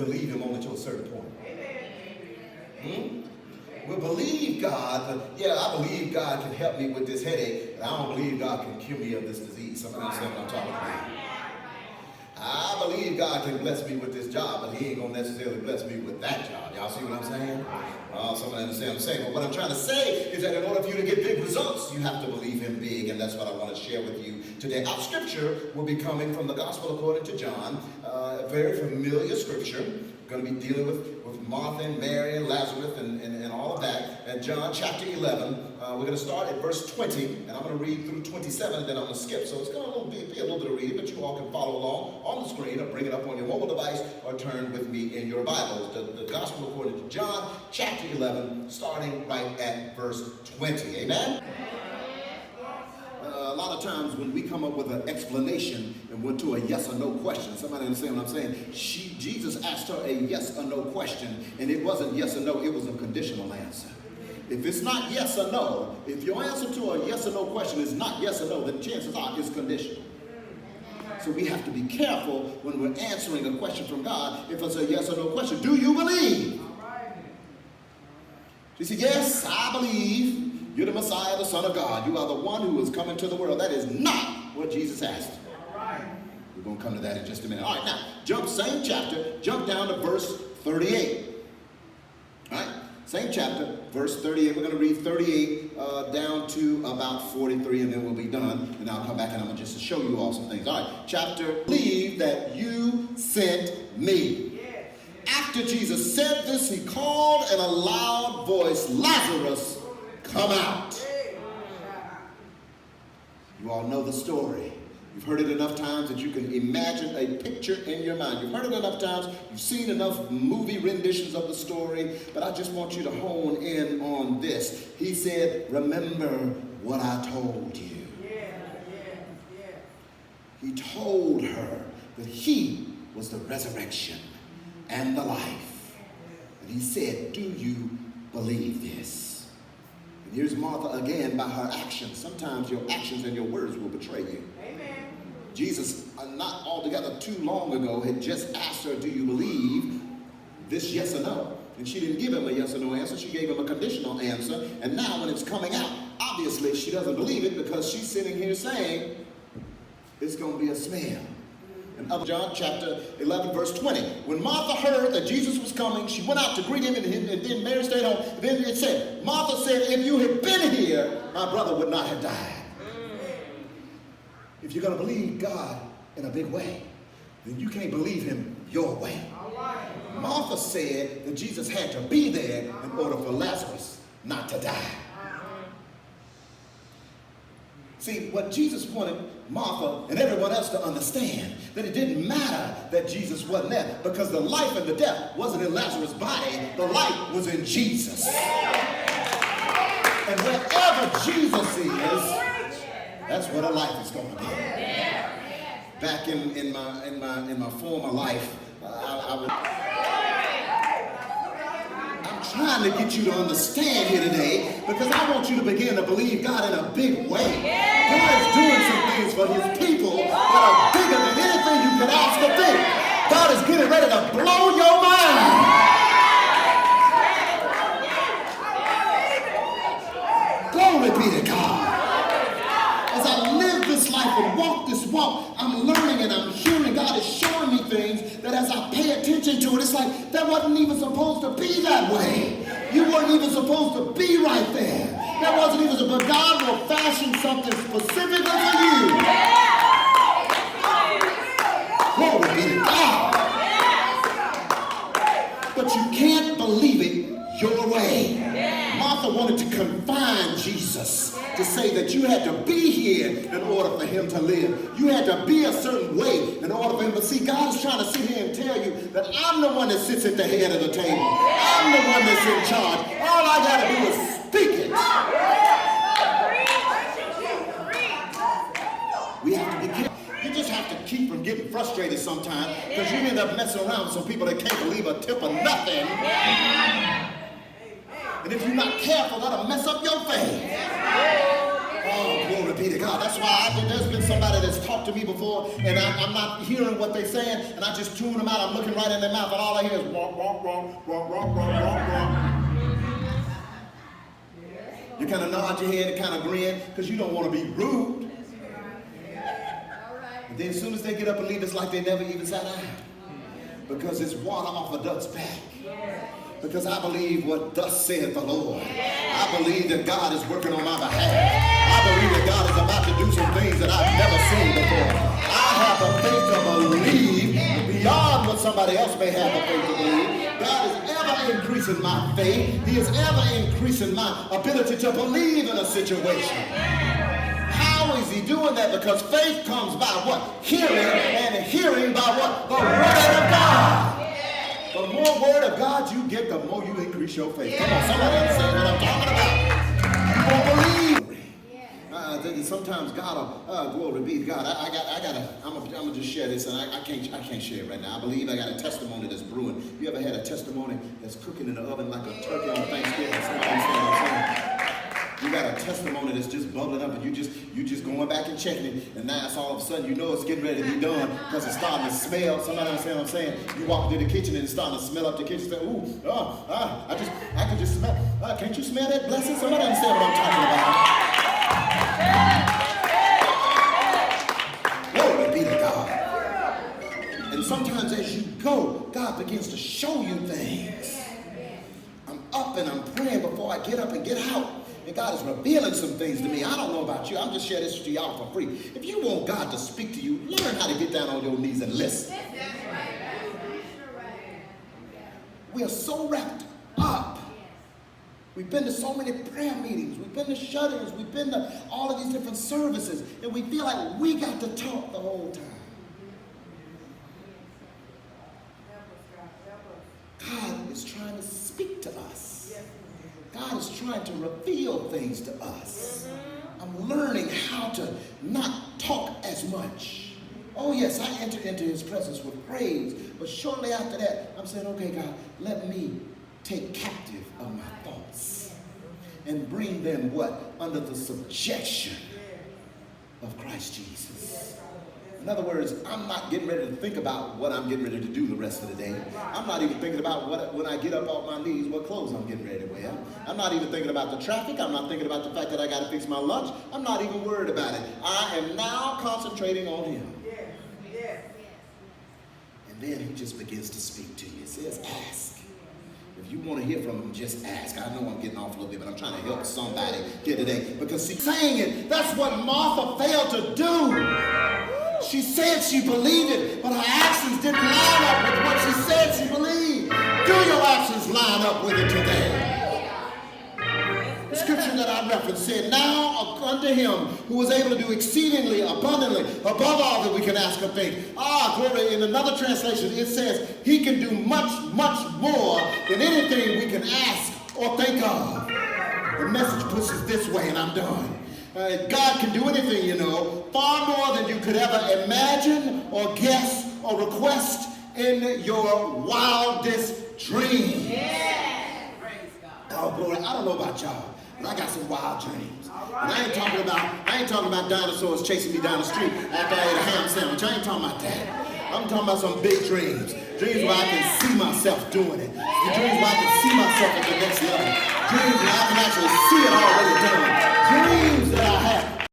believe him only to a certain point. We'll believe God, but yeah, I believe God can help me with this headache, but I don't believe God can cure me of this disease. Somebody understand what I'm talking about? I believe God can bless me with this job, but he ain't going to necessarily bless me with that job. Y'all see what I'm saying? Somebody understand what I'm saying? But what I'm trying to say is that in order for you to get big results, you have to believe him big, and that's what I want to share with you today. Our scripture will be coming from the Gospel according to John, a very familiar scripture. We're going to be dealing with Martha and Mary and Lazarus and all of that. And John chapter 11, we're going to start at verse 20, and I'm going to read through 27, and then I'm going to skip. So it's going to be a little bit of reading, but you all can follow along on the screen or bring it up on your mobile device or turn with me in your Bibles. The Gospel according to John chapter 11, starting right at verse 20. Amen? A lot of times when we come up with an explanation and went to a yes or no question, somebody understand what I'm saying? Jesus asked her a yes or no question, and it wasn't yes or no, it was a conditional answer. If it's not yes or no, if your answer to a yes or no question is not yes or no, then chances are it's conditional. So we have to be careful when we're answering a question from God. If it's a yes or no question, do you believe? She said, yes, I believe. You're the Messiah, the Son of God. You are the one who is coming to the world. That is not what Jesus asked. We're going to come to that in just a minute. All right, now, same chapter, jump down to verse 38. All right, same chapter, verse 38. We're going to read 38 down to about 43, and then we'll be done. And I'll come back and I'm going to just show you all some things. All right, chapter, believe that you sent me. After Jesus said this, he called in a loud voice, Lazarus, come out. You all know the story. You've heard it enough times that you can imagine a picture in your mind. You've heard it enough times. You've seen enough movie renditions of the story. But I just want you to hone in on this. He said, remember what I told you. He told her that he was the resurrection and the life. And he said, do you believe this? And here's Martha again by her actions. Sometimes your actions and your words will betray you. Amen. Jesus, not altogether too long ago, had just asked her, do you believe this yes or no? And she didn't give him a yes or no answer. She gave him a conditional answer. And now when it's coming out, obviously she doesn't believe it because she's sitting here saying, it's going to be a smell. In John chapter 11, verse 20. When Martha heard that Jesus was coming, she went out to greet him, and then Mary stayed home. Then it said, Martha said, if you had been here, my brother would not have died. If you're going to believe God in a big way, then you can't believe him your way. Martha said that Jesus had to be there in order for Lazarus not to die. See, what Jesus wanted Martha and everyone else to understand, that it didn't matter that Jesus wasn't there, because the life and the death wasn't in Lazarus' body, the life was in Jesus. And wherever Jesus is, that's where the life is going to be. Back in my former life, I'm trying to get you to understand here today, because I want you to begin to believe God in a big way. God is doing some things for his people that are bigger than anything you can ask or think. God is getting ready to blow your mind. Glory be to God. As I live this life and walk this walk, I'm learning and I'm hearing. God is showing me things that as I pay attention to it, it's like that wasn't even supposed to be that way. You weren't even supposed to be right there. That wasn't even, but God will fashion something specifically for you. Glory be to God. But you can't believe it your way. Martha wanted to confine Jesus, to say that you had to be here in order for him to live. You had to be a certain way in order for him. But see, God is trying to sit here and tell you that I'm the one that sits at the head of the table. I'm the one that's in charge. All I got to do is speak it. We have to be careful. You just have to keep from getting frustrated sometimes, because you end up messing around with some people that can't believe a tip of nothing. And if you're not careful, that'll mess up your faith. Oh, glory be to God. That's why there's been somebody that's talked to me before, and I'm not hearing what they're saying, and I just tune them out. I'm looking right in their mouth, and all I hear is walk, walk, walk, walk, walk, walk, walk, walk. You kind of nod your head and kind of grin because you don't want to be rude. And then as soon as they get up and leave, it's like they never even sat down. Because it's water off a duck's back. Because I believe what thus saith the Lord. I believe that God is working on my behalf. I believe that God is about to do some things that I've never seen before. I have the faith to believe beyond what somebody else may have the faith to believe. God is ever increasing my faith. He is ever increasing my ability to believe in a situation. How is he doing that? Because faith comes by what? Hearing, and hearing by what? The word of God. The more word of God you get, the more you increase your faith. Come on, somebody understand what I'm talking about. You won't believe. Sometimes God will, glory be to God. I'm gonna just share this, and I can't share it right now. I believe I got a testimony that's brewing. You ever had a testimony that's cooking in the oven like a turkey on Thanksgiving? Somebody understand what I'm saying? You got a testimony that's just bubbling up, and you just going back and checking it, and now it's all of a sudden you know it's getting ready to be done because it's starting to smell. Somebody understand what I'm saying? You walk into the kitchen and it's starting to smell up the kitchen. Say, ooh, I can just smell. Can't you smell that blessing? Somebody understand what I'm talking about? Glory be to God. And sometimes as you go, God begins to show you things. I'm up and I'm praying before I get up and get out. And God is revealing some things to me. I don't know about you. I'm just sharing this to y'all for free. If you want God to speak to you, learn how to get down on your knees and listen. We are so wrapped up. We've been to so many prayer meetings. We've been to shut-ins. We've been to all of these different services. And we feel like we got to talk the whole time. God is trying to speak to us. God is trying to reveal things to us. I'm learning how to not talk as much. Oh yes, I enter into his presence with praise. But shortly after that, I'm saying, okay, God, let me take captive of my thoughts and bring them what? Under the subjection of Christ Jesus. In other words, I'm not getting ready to think about what I'm getting ready to do the rest of the day. I'm not even thinking about when I get up off my knees, what clothes I'm getting ready to wear. I'm not even thinking about the traffic. I'm not thinking about the fact that I got to fix my lunch. I'm not even worried about it. I am now concentrating on him. And then he just begins to speak to you. It says, ask. If you want to hear from him, just ask. I know I'm getting off a little bit, but I'm trying to help somebody here today. Because see, saying it, that's what Martha failed to do. She said she believed it, but her actions didn't line up with what she said she believed. Do your actions line up with it today? The scripture that I referenced said, now unto him who was able to do exceedingly abundantly above all that we can ask or think. Glory. In another translation, it says he can do much, much more than anything we can ask or think of. The message puts it this way, and I'm done. God can do anything, you know, far more than you could ever imagine or guess or request in your wildest dream. Yeah. Praise God. Oh, glory. I don't know about y'all, but I got some wild dreams. And I ain't talking about dinosaurs chasing me down the street after I ate a ham sandwich. I ain't talking about that. I'm talking about some big dreams. Dreams where I can see myself doing it. The dreams where I can see myself at the next level. Dreams where I can actually see it already done. Dreams that I have.